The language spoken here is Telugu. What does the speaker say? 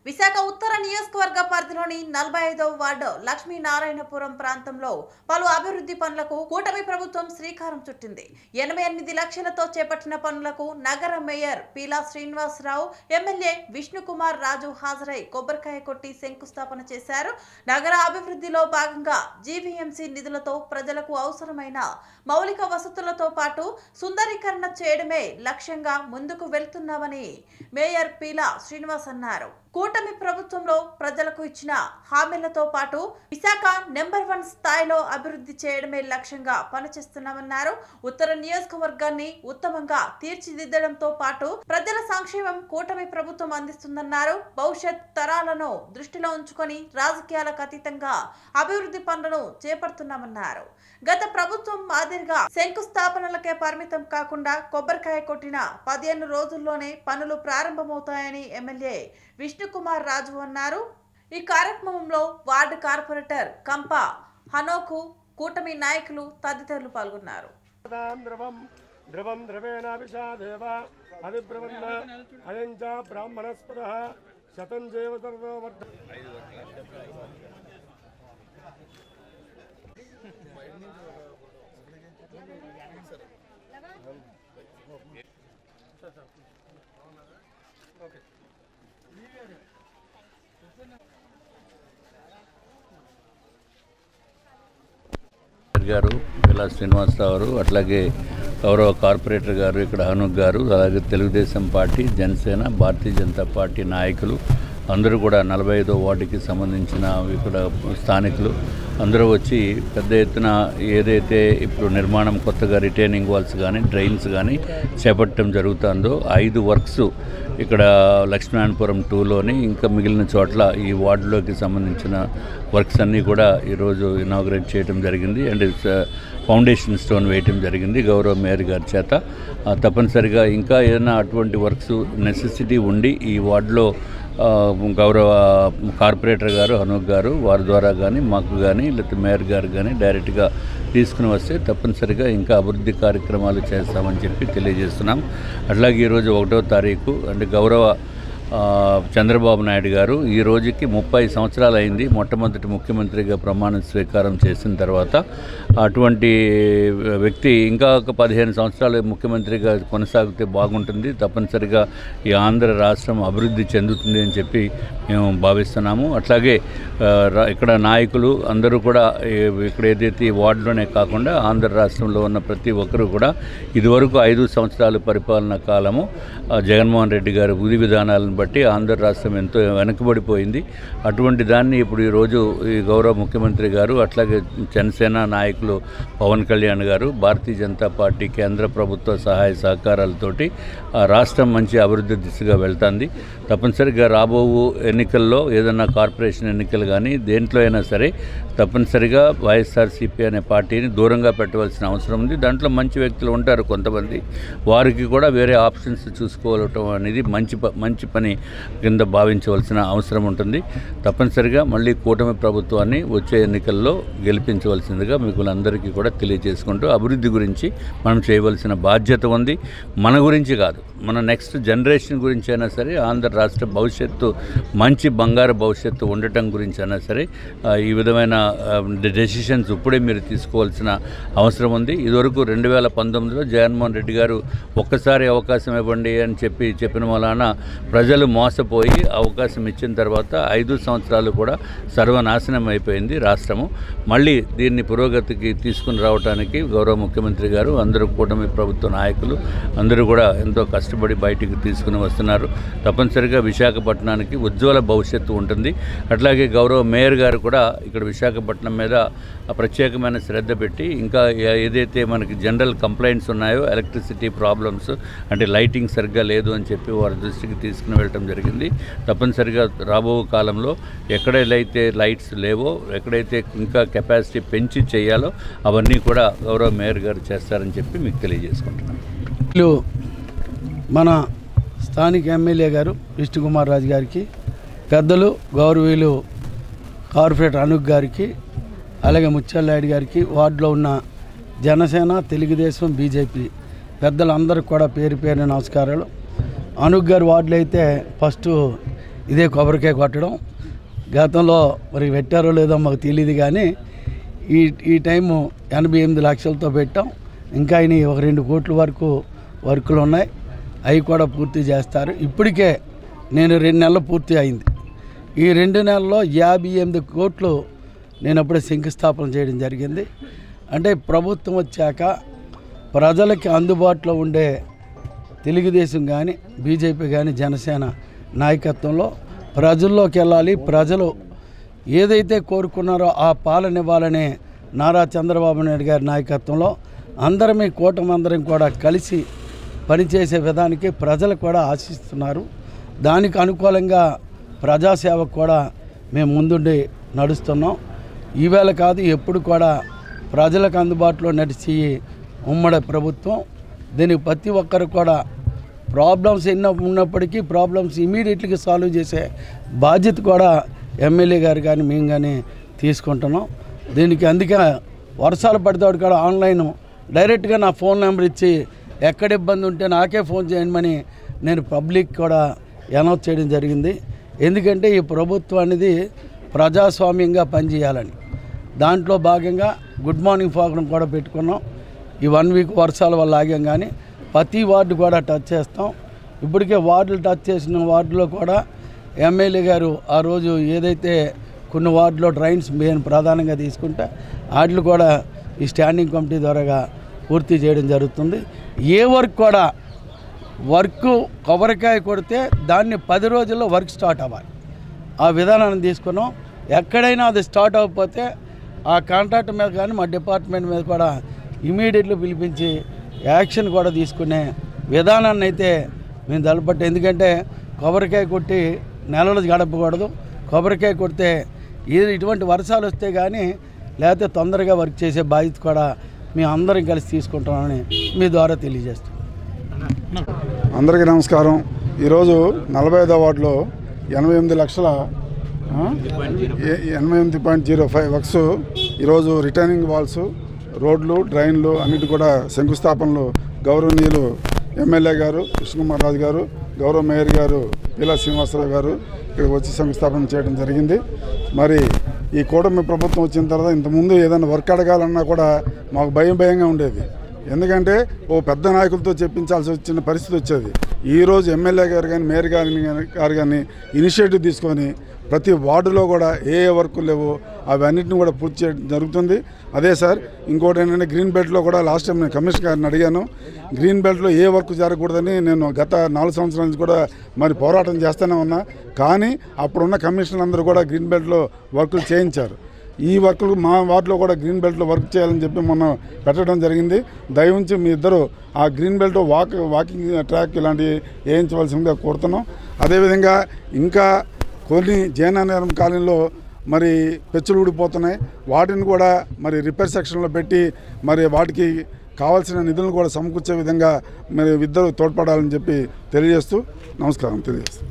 విశాఖ ఉత్తర నియోజకవర్గ పరిధిలోని 45వ వార్డు లక్ష్మీనారాయణపురం ప్రాంతంలో పలు అభివృద్ధి పనులకు కూటమి ప్రభుత్వం శ్రీకారం చుట్టింది. 88 లక్షలతో చేపట్టిన పనులకు నగర మేయర్ పీలా శ్రీనివాసరావు, ఎమ్మెల్యే విష్ణుకుమార్ రాజు హాజరై కొబ్బరికాయ కొట్టి శంకుస్థాపన చేశారు. నగర అభివృద్ధిలో భాగంగా జీవీఎంసీ నిధులతో ప్రజలకు అవసరమైన మౌలిక వసతులతో పాటు సుందరీకరణ చేయడమే లక్ష్యంగా ముందుకు వెళ్తున్నామని మేయర్ పీలా శ్రీనివాస్ అన్నారు. కూటమి ప్రభుత్వంలో ప్రజలకు ఇచ్చిన హామీలతో పాటు విశాఖ నెంబర్ 1 స్థాయిలో అభివృద్ధి చేయడమే లక్ష్యంగా పనిచేస్తున్నామన్నారు. ఉత్తర నియోజకవర్గాన్ని ఉత్తమంగా తీర్చిదిద్దడంతో పాటు ప్రజల సంక్షేమం కూటమి ప్రభుత్వం అందిస్తుందన్నారు. భవిష్యత్ తరాలను దృష్టిలో ఉంచుకొని రాజకీయాలకు అతీతంగా అభివృద్ధి పనులను చేపడుతున్నామన్నారు. గత ప్రభుత్వం మాదిరిగా శంకుస్థాపనలకే పరిమితం కాకుండా కొబ్బరికాయ కొట్టిన 15 రోజుల్లోనే పనులు ప్రారంభమవుతాయని ఎమ్మెల్యే విష్ణుకుమార్ రాజు అన్నారు. ఈ కార్యక్రమంలో వార్డు కార్పొరేటర్ కంప హనోకు, కూటమి నాయకులు తదితరులు పాల్గొన్నారు. గారు పీలా శ్రీనివాసరావు గారు, అట్లాగే గౌరవ కార్పొరేటర్ గారు ఇక్కడ హనుక్ గారు, అలాగే తెలుగుదేశం పార్టీ, జనసేన, భారతీయ జనతా పార్టీ నాయకులు అందరూ కూడా 45వ వార్డుకి సంబంధించిన ఇక్కడ స్థానికులు అందరూ వచ్చి పెద్ద ఎత్తున ఏదైతే ఇప్పుడు నిర్మాణం కొత్తగా రిటైనింగ్ వాల్స్ కానీ డ్రైన్స్ కానీ చేపట్టడం జరుగుతుందో 5 వర్క్స్ ఇక్కడ లక్ష్మీనారాయణపురం 2లోని ఇంకా మిగిలిన చోట్ల ఈ వార్డులోకి సంబంధించిన వర్క్స్ అన్నీ కూడా ఈరోజు ఇనాగ్రేట్ చేయడం జరిగింది. అండ్ ఫౌండేషన్ స్టోన్ వేయటం జరిగింది గౌరవ మేయర్ గారి చేత. తప్పనిసరిగా ఇంకా ఏదైనా అటువంటి వర్క్స్ నెసెసిటీ ఉండి ఈ వార్డులో గౌరవ కార్పొరేటర్ గారు హనుక్ గారు వారి ద్వారా కానీ మాకు కానీ లేకపోతే మేయర్ గారు కానీ డైరెక్ట్గా తీసుకుని వస్తే తప్పనిసరిగా ఇంకా అభివృద్ధి కార్యక్రమాలు చేస్తామని చెప్పి తెలియజేస్తున్నాం. అట్లాగే ఈరోజు 1వ తారీఖు అంటే గౌరవ చంద్రబాబు నాయుడు గారు ఈ రోజుకి 30 సంవత్సరాలు అయింది మొట్టమొదటి ముఖ్యమంత్రిగా ప్రమాణ స్వీకారం చేసిన తర్వాత. అటువంటి వ్యక్తి ఇంకా ఒక 15 సంవత్సరాలు ముఖ్యమంత్రిగా కొనసాగితే బాగుంటుంది, తప్పనిసరిగా ఈ ఆంధ్ర రాష్ట్రం అభివృద్ధి చెందుతుంది అని చెప్పి మేము భావిస్తున్నాము. అట్లాగే ఇక్కడ నాయకులు అందరూ కూడా ఇక్కడ ఏదైతే ఈ వార్డులోనే కాకుండా ఆంధ్ర రాష్ట్రంలో ఉన్న ప్రతి ఒక్కరూ కూడా ఇదివరకు 5 సంవత్సరాల పరిపాలన కాలము జగన్మోహన్ రెడ్డి గారి విధి విధానాలను బట్టి ఆంధ్ర రాష్ట్రం ఎంతో వెనకబడిపోయింది. అటువంటి దాన్ని ఇప్పుడు ఈరోజు ఈ గౌరవ ముఖ్యమంత్రి గారు అట్లాగే జనసేన నాయకులు పవన్ కళ్యాణ్ గారు, భారతీయ జనతా పార్టీ కేంద్ర ప్రభుత్వ సహాయ సహకారాలతోటి రాష్ట్రం మంచి అభివృద్ధి దిశగా వెళ్తుంది. తప్పనిసరిగా రాబో ఎన్నికల్లో ఏదన్నా కార్పొరేషన్ ఎన్నికలు కానీ దేంట్లో అయినా సరే తప్పనిసరిగా వైఎస్ఆర్సీపీ అనే పార్టీని దూరంగా పెట్టవలసిన అవసరం ఉంది. దాంట్లో మంచి వ్యక్తులు ఉంటారు కొంతమంది, వారికి కూడా వేరే ఆప్షన్స్ చూసుకోవటం అనేది మంచి పని కింద భావించవలసిన అవసరం ఉంటుంది. తప్పనిసరిగా మళ్ళీ కూటమి ప్రభుత్వాన్ని వచ్చే ఎన్నికల్లో గెలిపించవలసిందిగా మీకు అందరికీ కూడా తెలియజేసుకుంటూ అభివృద్ధి గురించి మనం చేయవలసిన బాధ్యత ఉంది. మన గురించి కాదు, మన నెక్స్ట్ జనరేషన్ గురించి అయినా సరే, ఆంధ్ర రాష్ట్ర భవిష్యత్తు మంచి బంగారు భవిష్యత్తు ఉండటం గురించి అయినా సరే ఈ విధమైన డెసిషన్స్ ఇప్పుడే మీరు తీసుకోవాల్సిన అవసరం ఉంది. ఇదివరకు 2019లో జగన్మోహన్ రెడ్డి గారు ఒక్కసారి అవకాశం ఇవ్వండి అని చెప్పిన వలన ప్రజలు మోసపోయి అవకాశం ఇచ్చిన తర్వాత 5 సంవత్సరాలు కూడా సర్వనాశనం అయిపోయింది రాష్ట్రము. మళ్ళీ దీన్ని పురోగతికి తీసుకుని రావడానికి గౌరవ ముఖ్యమంత్రి గారు అందరూ కూటమి ప్రభుత్వ నాయకులు అందరూ కూడా ఎంతో కష్టపడి బయటికి తీసుకుని వస్తున్నారు. తప్పనిసరిగా విశాఖపట్నానికి ఉజ్వల భవిష్యత్తు ఉంటుంది. అట్లాగే గౌరవ మేయర్ గారు కూడా ఇక్కడ విశాఖపట్నం మీద ప్రత్యేకమైన శ్రద్ధ పెట్టి ఇంకా ఏదైతే మనకి జనరల్ కంప్లైంట్స్ ఉన్నాయో ఎలక్ట్రిసిటీ ప్రాబ్లమ్స్ అంటే లైటింగ్ సరిగ్గా లేదు అని చెప్పి వారి దృష్టికి తీసుకుని వెళ్ళటం జరిగింది. తప్పనిసరిగా రాబో కాలంలో ఎక్కడైతే లైట్స్ లేవో, ఎక్కడైతే ఇంకా కెపాసిటీ పెంచి చేయాలో అవన్నీ కూడా గౌరవ మేయర్ గారు చేస్తారని చెప్పి మీకు తెలియజేసుకుంటున్నాను. మన స్థానిక ఎమ్మెల్యే గారు విష్ణుకుమార్ రాజు గారికి, పెద్దలు గౌరవీయులు కార్పొరేటర్ హనుక్ గారికి, అలాగే ముత్యాలనాయుడు గారికి, వార్డులో ఉన్న జనసేన, తెలుగుదేశం, బీజేపీ పెద్దలందరికీ కూడా పేరు పేరున నమస్కారాలు. హనుక్ గారి వార్డులో అయితే ఫస్ట్ ఇదే కొబ్బరికాయ కొట్టడం. గతంలో మరి పెట్టారో లేదో మాకు తెలియదు, కానీ ఈ టైము 88 లక్షలతో పెట్టాం. ఇంకా ఆయన 2 కోట్ల వరకు వర్కులు ఉన్నాయి, అవి కూడా పూర్తి చేస్తారు. ఇప్పటికే నేను 2 నెలలు పూర్తి అయింది. ఈ 2 నెలల్లో 58 కోట్లు నేను అప్పుడే శంకుస్థాపన చేయడం జరిగింది. అంటే ప్రభుత్వం వచ్చాక ప్రజలకి అందుబాటులో ఉండే తెలుగుదేశం కానీ బీజేపీ కానీ జనసేన నాయకత్వంలో ప్రజల్లోకి వెళ్ళాలి, ప్రజలు ఏదైతే కోరుకున్నారో ఆ పాలన ఇవ్వాలనే నారా చంద్రబాబు నాయుడు గారి నాయకత్వంలో అందరమే కూటమందరం కూడా కలిసి పనిచేసే విధానికి ప్రజలు కూడా ఆశిస్తున్నారు. దానికి అనుకూలంగా ప్రజాసేవకు కూడా మేము ముందుండి నడుస్తున్నాం. ఈవేళ కాదు, ఎప్పుడు కూడా ప్రజలకు అందుబాటులో నడిచి ఉమ్మడి ప్రభుత్వం. దీనికి ప్రతి ఒక్కరు కూడా ప్రాబ్లమ్స్ ఎన్నో ఉన్నప్పటికీ ప్రాబ్లమ్స్ ఇమీడియట్గా సాల్వ్ చేసే బాధ్యత కూడా ఎమ్మెల్యే గారు కానీ మేము కానీ తీసుకుంటున్నాం. దీనికి అందుకే వర్షాలు పడితే కూడా ఆన్లైన్ డైరెక్ట్గా నా ఫోన్ నెంబర్ ఇచ్చి ఎక్కడ ఇబ్బంది ఉంటే నాకే ఫోన్ చేయమని నేను పబ్లిక్ కూడా అనౌన్స్ చేయడం జరిగింది. ఎందుకంటే ఈ ప్రభుత్వం అనేది ప్రజాస్వామ్యంగా పనిచేయాలని దాంట్లో భాగంగా గుడ్ మార్నింగ్ ప్రోగ్రాం కూడా పెట్టుకున్నాం. ఈ 1 వీక్ వర్షాల వల్ల ఆగాం, కానీ ప్రతి వార్డు కూడా టచ్ చేస్తాం. ఇప్పటికే వార్డులు టచ్ చేసిన వార్డులో కూడా ఎమ్మెల్యే గారు ఆ రోజు ఏదైతే కొన్ని వార్డులో డ్రైన్స్ మెయిన్ ప్రధానంగా తీసుకుంటే వాటిని కూడా ఈ స్టాండింగ్ కమిటీ ద్వారా పూర్తి చేయడం జరుగుతుంది. ఏ వర్క్ కూడా కొబ్బరికాయ కొడితే దాన్ని 10 రోజుల్లో వర్క్ స్టార్ట్ అవ్వాలి, ఆ విధానాన్ని తీసుకున్నాం. ఎక్కడైనా అది స్టార్ట్ అవ్వకపోతే ఆ కాంట్రాక్ట్ మీద కానీ మా డిపార్ట్మెంట్ మీద కూడా ఇమీడియట్లీ పిలిపించి యాక్షన్ కూడా తీసుకునే విధానాన్ని అయితే మేము తలపట్టు. ఎందుకంటే కొబ్బరికాయ కొట్టి నెలలు గడపకూడదు. కొబ్బరికాయ కొడితే ఇటువంటి వర్షాలు వస్తే కానీ లేకపోతే తొందరగా వర్క్ చేసే బాధ్యత కూడా మేము అందరం కలిసి తీసుకుంటామని మీ ద్వారా తెలియజేస్తాం. అందరికీ నమస్కారం. ఈరోజు 45వ వార్డులో 88.05 వర్క్స్ ఈరోజు రిటర్నింగ్ వాల్స్, రోడ్లు, డ్రైన్లు అన్నిటి కూడా శంకుస్థాపనలు గౌరవనీయులు ఎమ్మెల్యే గారు కృష్ణకుమార్ రాజు గారు, గౌరవ మేయర్ గారు పీలా శ్రీనివాసరావు గారు ఇక్కడికి వచ్చి శంకుస్థాపన చేయడం జరిగింది. మరి ఈ కూటమి ప్రభుత్వం వచ్చిన తర్వాత ఇంతకుముందు ఏదైనా వర్క్ అడగాలన్నా కూడా మాకు భయంగా ఉండేది. ఎందుకంటే ఓ పెద్ద నాయకులతో చెప్పించాల్సి వచ్చిన పరిస్థితి వచ్చేది. ఈరోజు ఎమ్మెల్యే గారు కానీ మేయర్ గారు కానీ ఇనిషియేటివ్ తీసుకొని ప్రతి వార్డులో కూడా ఏ వర్కులు లేవో అవన్నిటిని కూడా పూర్తి చేయడం జరుగుతుంది. అదే సార్, ఇంకోటి ఏంటంటే గ్రీన్ బెల్ట్లో కూడా లాస్ట్ టైం నేను కమిషనర్ గారిని అడిగాను. గ్రీన్ బెల్ట్లో ఏ వర్క్ జరగకూడదని నేను గత 4 సంవత్సరాల నుంచి కూడా మరి పోరాటం చేస్తూనే ఉన్నా. కానీ అప్పుడున్న కమిషనర్ అందరూ కూడా గ్రీన్ బెల్ట్లో వర్కులు చేయించారు. ఈ వర్కులు మా వార్డులో కూడా గ్రీన్ బెల్ట్లో వర్క్ చేయాలని చెప్పి మొన్న పెట్టడం జరిగింది. దయవుంచి మీ ఇద్దరు ఆ గ్రీన్ బెల్ట్ వాకింగ్ ట్రాక్ ఇలాంటివి వేయించవలసిందిగా కోరుతున్నాం. అదేవిధంగా ఇంకా కొన్ని జయనారాయణ కాలనీలో మరి పెచ్చులు ఊడిపోతున్నాయి. వాటిని కూడా మరి రిపేర్ సెక్షన్లో పెట్టి మరి వాటికి కావాల్సిన నిధులను కూడా సమకూర్చే విధంగా మరి ఇద్దరు తోడ్పడాలని చెప్పి తెలియజేస్తూ నమస్కారం తెలియజేస్తాం.